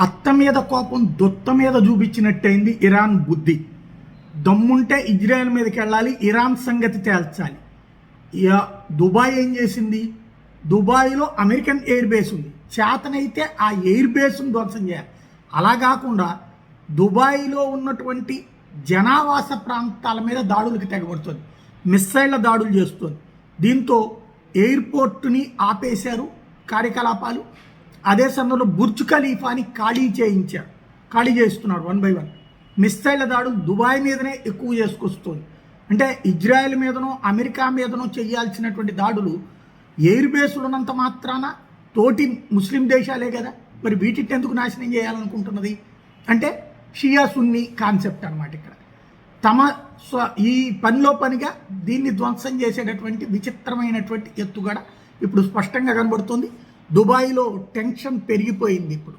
అత్త మీద కోపం దొత్త మీద చూపించినట్టయింది ఇరాన్ బుద్ధి. దమ్ముంటే ఇజ్రాయెల్ మీదకి వెళ్ళాలి, ఇరాన్ సంగతి తేల్చాలి. దుబాయ్ ఏం చేసింది? దుబాయ్లో అమెరికన్ ఎయిర్ బేస్ ఉంది, చేతనైతే ఆ ఎయిర్ బేస్ను ధ్వంసం చేయాలి. అలా కాకుండా దుబాయ్లో ఉన్నటువంటి జనావాస ప్రాంతాల మీద దాడులకు తెగబడుతుంది, మిస్సైళ్ల దాడులు చేస్తుంది. దీంతో ఎయిర్పోర్టుని ఆపేశారు కార్యకలాపాలు. అదే సమయంలో బుర్జ్ ఖలీఫాని ఖాళీ చేస్తున్నారు 1 by 1. మిస్సైళ్ల దాడులు దుబాయ్ మీదనే ఎక్కువ చేసుకొస్తుంది. అంటే ఇజ్రాయెల్ మీదనో అమెరికా మీదనో చేయాల్సినటువంటి దాడులు ఎయిర్ బేస్లు ఉన్నంత మాత్రాన తోటి ముస్లిం దేశాలే కదా, మరి వీటిని ఎందుకు నాశనం చేయాలనుకుంటున్నది? అంటే షియా సున్నీ కాన్సెప్ట్ అనమాట. ఇక్కడ ఈ పనిలో పనిగా దీన్ని ధ్వంసం చేసేటటువంటి విచిత్రమైనటువంటి ఎత్తుగడ ఇప్పుడు స్పష్టంగా కనబడుతుంది. దుబాయ్లో టెన్షన్ పెరిగిపోయింది ఇప్పుడు.